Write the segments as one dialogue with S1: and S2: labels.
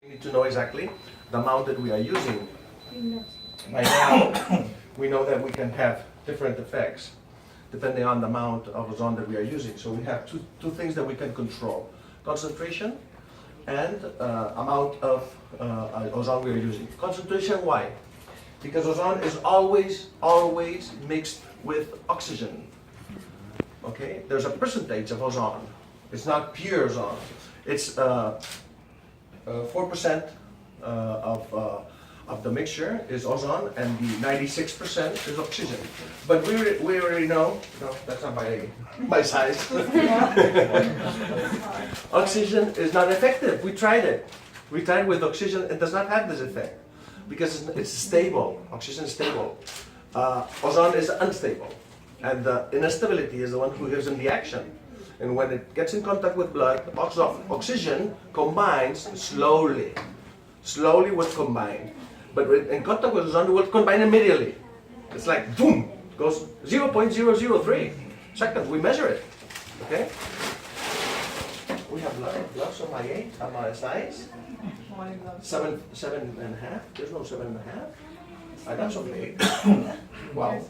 S1: We need to know exactly the amount that we are using. By now, we know that we can have different effects depending on the amount of ozone that we are using. So we have two things that we can control: concentration and amount of ozone we are using. Concentration, why? Because ozone is always mixed with oxygen. Okay, there's a percentage of ozone. It's not pure ozone. It's 4% of the mixture is ozone, and the 96% is oxygen. But we already know. No, that's not my size. Oxygen is not effective. We tried it. We tried with oxygen. It does not have this effect because it's stable. Oxygen is stable. Ozone is unstable, and the instability is the one who gives them the action. And when it gets in contact with blood, oxygen combines slowly. Slowly will combine. But in contact with ozone, it will combine immediately. It's like boom, goes 0.003 seconds. We measure it. Okay? We have gloves on my size. 7.5. There's no 7.5. That's so big. Wow.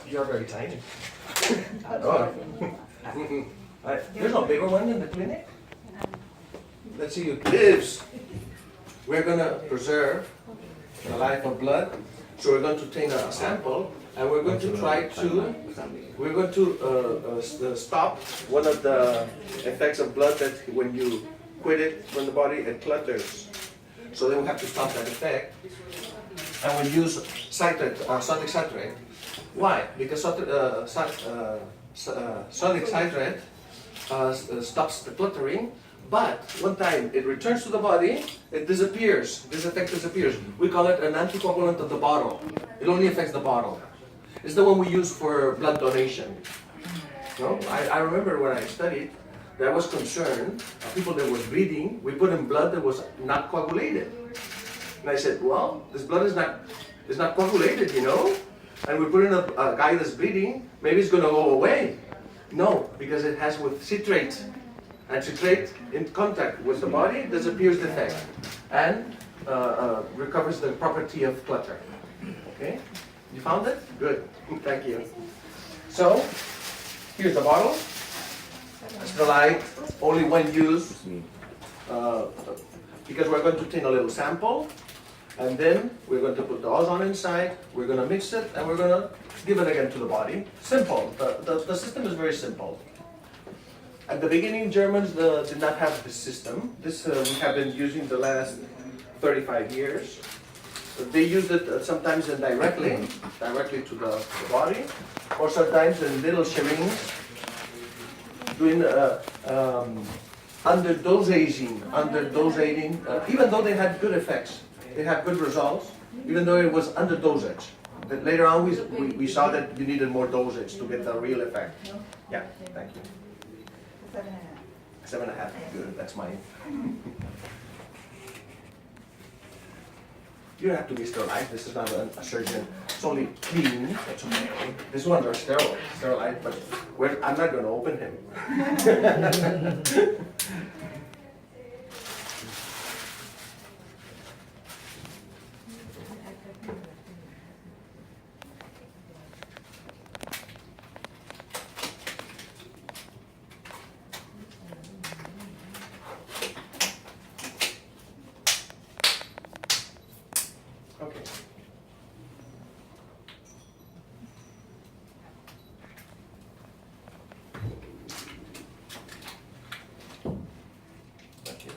S1: You're very tiny. Oh. There's no bigger one in the clinic. Let's see who lives. We're going to preserve the life of blood. So we're going to take a sample and we're going to try to, stop one of the effects of blood that when you quit it from the body, it clutters. So then we have to stop that effect. And we use citrate, sodic citrate. Why? Because sodic citrate stops the cluttering, but one time it returns to the body, it disappears. This effect disappears. We call it an anticoagulant of the bottle. It only affects the bottle. It's the one we use for blood donation. No? I remember when I studied, that I was concerned of people that were bleeding. We put in blood that was not coagulated. And I said, well, this blood is not coagulated, you know? And we put in a guy that's bleeding, maybe it's going to go away. No, because it has with citrate. And citrate in contact with the body disappears the effect and recovers the property of clutter. Okay? You found it? Good. Thank you. So, here's the bottle. Sterilite, only one use, because we're going to take a little sample. And then we're going to put the ozone inside, we're going to mix it, and we're going to give it again to the body. Simple. The system is very simple. At the beginning, Germans did not have this system. This we have been using the last 35 years. They used it sometimes directly to the body, or sometimes in little syringes, doing underdosing, even though they had good effects. They had good results, even though it was under dosage. But later on, we saw that you needed more dosage to get the real effect. Yeah, thank you. 7.5. 7.5, good, that's mine. You don't have to be sterilized, this is not a surgeon. It's only clean, that's okay. This ones are sterilized, but I'm not going to open him. Okay. Thank you.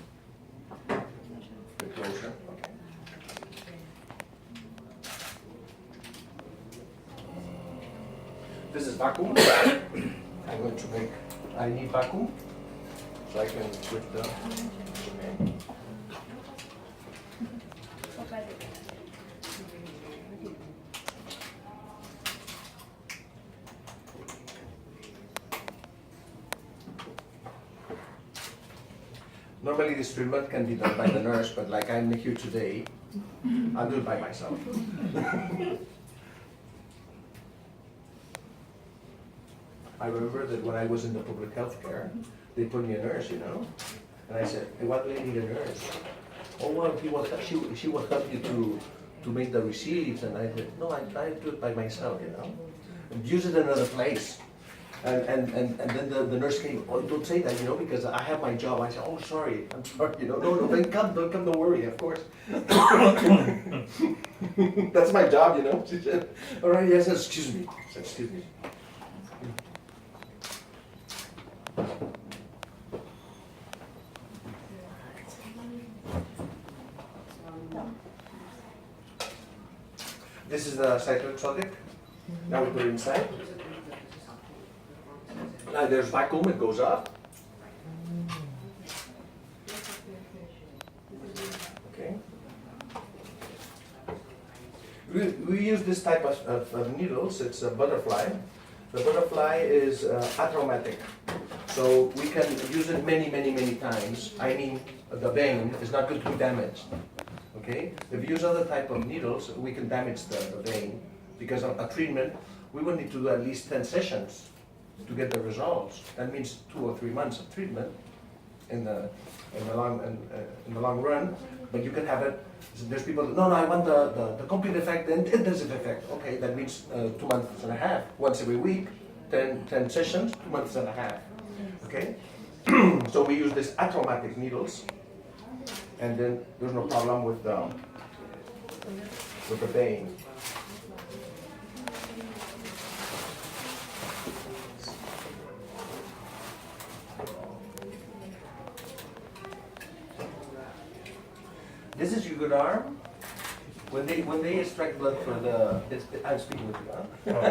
S1: Bit closer. Okay. This is vacuum. I'm going to make. I need vacuum, so I can put the. Okay. Normally this treatment can be done by the nurse, but like I'm here today, I'll do it by myself. I remember that when I was in the public health care, they put me a nurse, you know? And I said, hey, why do they need a nurse? Oh, well, she will help you to make the receipts. And I said, no, I do it by myself, you know? And use it in another place. And then the nurse came, oh, don't say that, you know, because I have my job. I said, oh, sorry, I'm sorry, you know. No, don't come, don't worry, of course. That's my job, you know. She said, all right, yes, excuse me. I said, excuse me. This is the cytoexotic. Now we put it inside. Now there's vacuum, it goes up. Okay. We use this type of needles, it's a butterfly. The butterfly is atraumatic. So we can use it many times. I mean, the vein is not going to be damaged. Okay? If we use other type of needles, we can damage the vein. Because of a treatment, we will need to do at least 10 sessions to get the results. That means 2 or 3 months of treatment in the long run. But you can have it. There's people that, no, I want the complete effect and intensive effect. Okay, that means 2 months and a half, once every week, 10 sessions, 2 months and a half. Okay, so we use these atraumatic needles, and then there's no problem with the vein. This is your good arm. When they extract blood for the, I'm speaking with you, huh?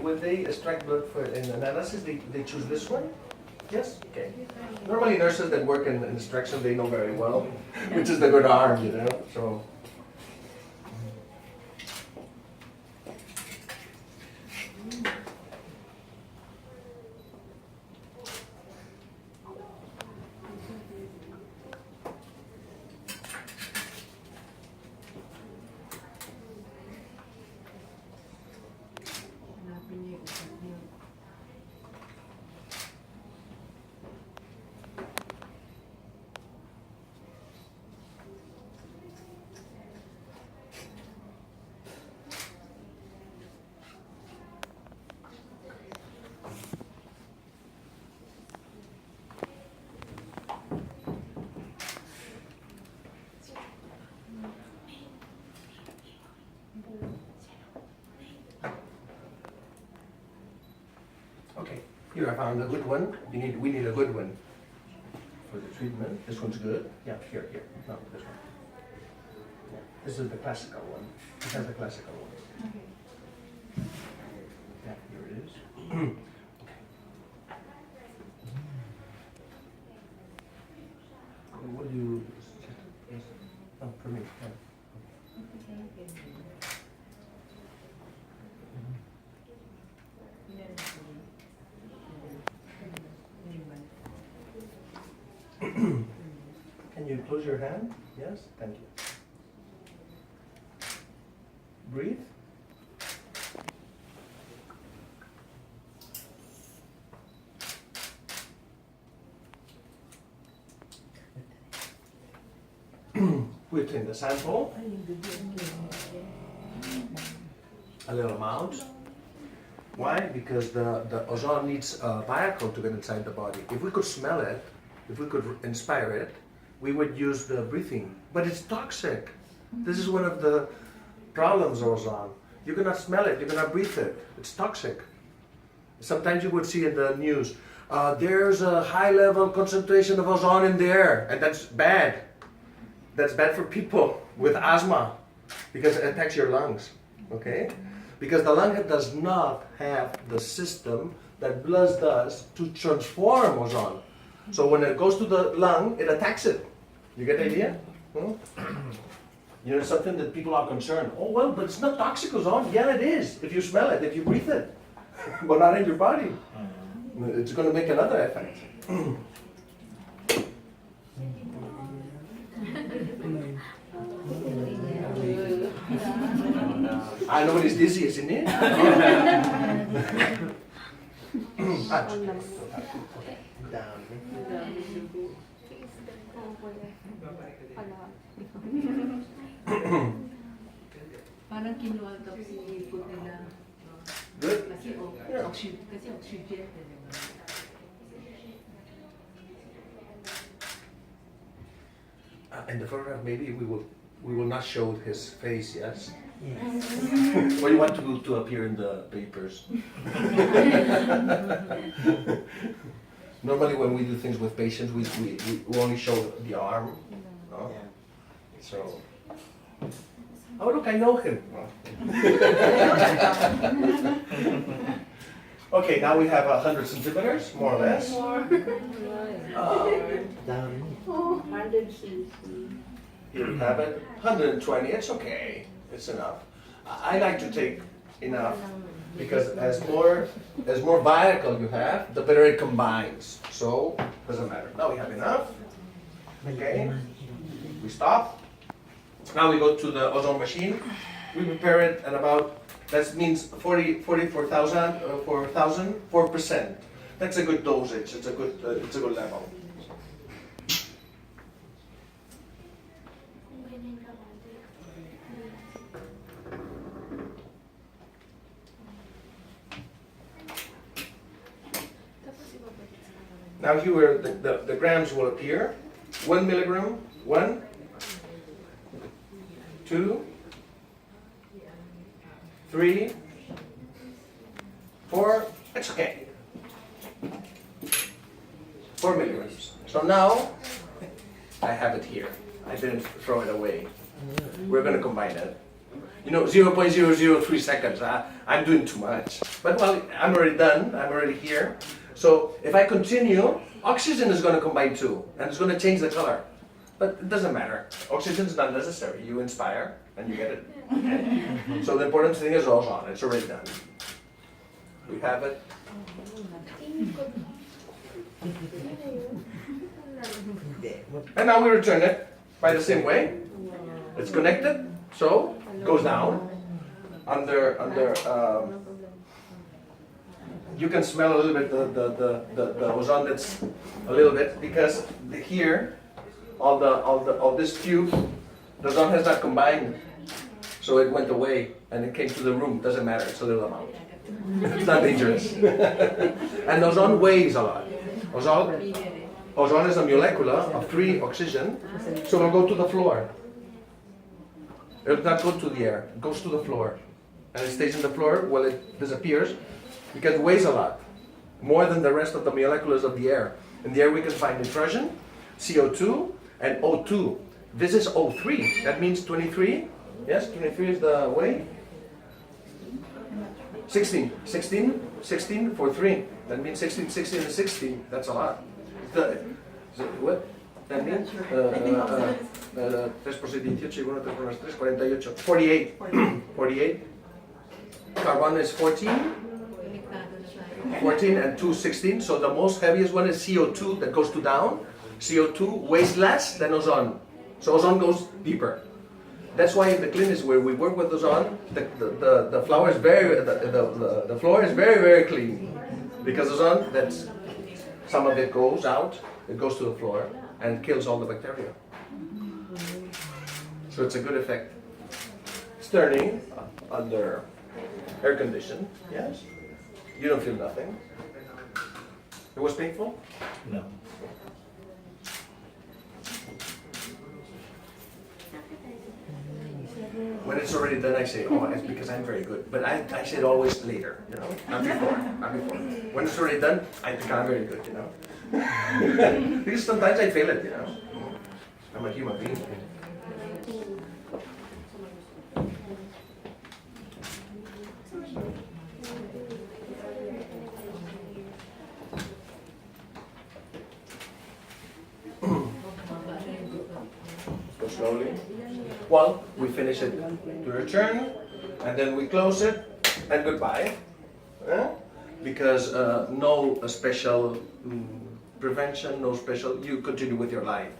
S1: when they extract blood for an analysis, they choose this one. Yes. Okay. Normally nurses that work in extraction, they know very well which is the good arm, you know. So. Okay, here I found a good one. We need a good one for the treatment. This one's good. Yeah, here. No, this one. Yeah, this is the classical one. This has the classical one. Okay. Yeah, here it is. Okay. What do you? Oh, for me. Yeah. Can you close your hand? Yes? Thank you. Breathe. Put in the sample. A little amount. Why? Because the ozone needs a vehicle to get inside the body. If we could smell it, if we could inspire it, we would use the breathing. But it's toxic. This is one of the problems of ozone. You cannot smell it, you cannot breathe it. It's toxic. Sometimes you would see in the news, there's a high level concentration of ozone in the air, and that's bad. That's bad for people with asthma because it attacks your lungs, okay? Because the lung does not have the system that blood does to transform ozone. So when it goes to the lung, it attacks it. You get the idea? Hmm? You know, something that people are concerned. Oh, well, but it's not toxic ozone. Yeah, it is. If you smell it, if you breathe it. But not in your body. It's going to make another effect. Nobody's dizzy, isn't it?
S2: Down.
S3: Parang kinuha daw si food nila.
S1: Good?
S3: Kasi oxygen.
S1: In the photograph, maybe we will not show his face, yes?
S2: Yes.
S1: Or you want to appear in the papers? Normally, when we do things with patients, we only show the arm, no?
S2: Yeah.
S1: So, oh look, I know him. Okay, now we have 100 centimeters, more or less.
S2: Down.
S1: Here we have it, 120. It's okay. It's enough. I like to take enough because as more vertical you have, the better it combines. So doesn't matter. Now we have enough. Okay. We stop. Now we go to the ozone machine. We prepare it at about, that means 44,000, 4%. That's a good dosage. It's a good level. Now here the grams will appear. 1 milligram, 1, 2, 3, 4, it's okay. 4 milligrams. So now, I have it here. I didn't throw it away. We're going to combine it. You know, 0.003 seconds. I'm doing too much. But well, I'm already done. I'm already here. So if I continue, oxygen is going to combine too. And it's going to change the color. But it doesn't matter. Oxygen is not necessary. You inspire and you get it. Okay? So the important thing is ozone. It's already done. We have it. And now we return it by the same way. It's connected, so it goes down under. You can smell a little bit the ozone that's a little bit because here, all this tube, the ozone has not combined, so it went away and it came to the room. Doesn't matter. It's a little amount. It's not dangerous. And ozone weighs a lot. Ozone is a molecule of 3 oxygen, so it'll go to the floor. It will not go to the air, it goes to the floor. And it stays in the floor while it disappears because it weighs a lot, more than the rest of the molecules of the air. In the air we can find nitrogen, CO2, and O2. This is O3, that means 23. Yes, 23 is the weight. 16 for 3. That means 16, 16, and 16. That's a lot. What? That means 3 por 6, 18, y 1, 3 por 3, 48. 48. 48. Carbon is 14. 14 and 2, 16. So the most heaviest one is CO2 that goes to down. CO2 weighs less than ozone. So ozone goes deeper. That's why in the clinics where we work with ozone, the floor is very, very clean. Because ozone, that's, some of it goes out, it goes to the floor and kills all the bacteria. So it's a good effect. It's turning under air condition, yes. You don't feel nothing. It was painful?
S2: No.
S1: When it's already done, I say, oh, it's because I'm very good. But I say it always later, you know, not before, not before. When it's already done, I think I'm very good, you know. Because sometimes I fail it, you know. I'm a human being. Go slowly. Well, we finish it to return, and then we close it, and goodbye. Because no special prevention, no special, you continue with your life.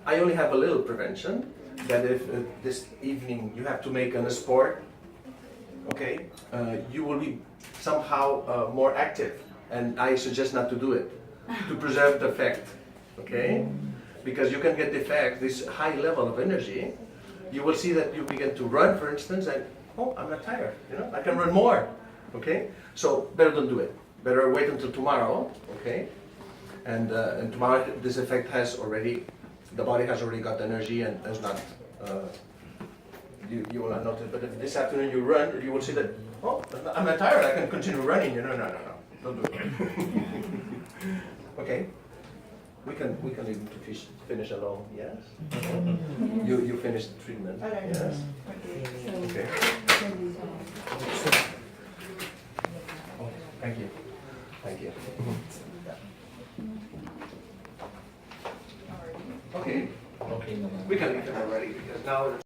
S1: I only have a little prevention, that if this evening you have to make a sport, okay, you will be somehow more active, and I suggest not to do it to preserve the effect. Okay, because you can get the effect, this high level of energy. You will see that you begin to run, for instance, and oh, I'm not tired. You know, I can run more. Okay, so better don't do it. Better wait until tomorrow. Okay, and tomorrow this effect has already, the body has already got the energy and is not. You will not notice. But if this afternoon you run, you will see that oh, I'm not tired. I can continue running. No, don't do it. Okay. We can even finish alone. Yes. You finished the treatment. Yes. Okay. Oh, thank you. Thank you. Okay.
S2: Okay naman.
S1: We can leave it already because now.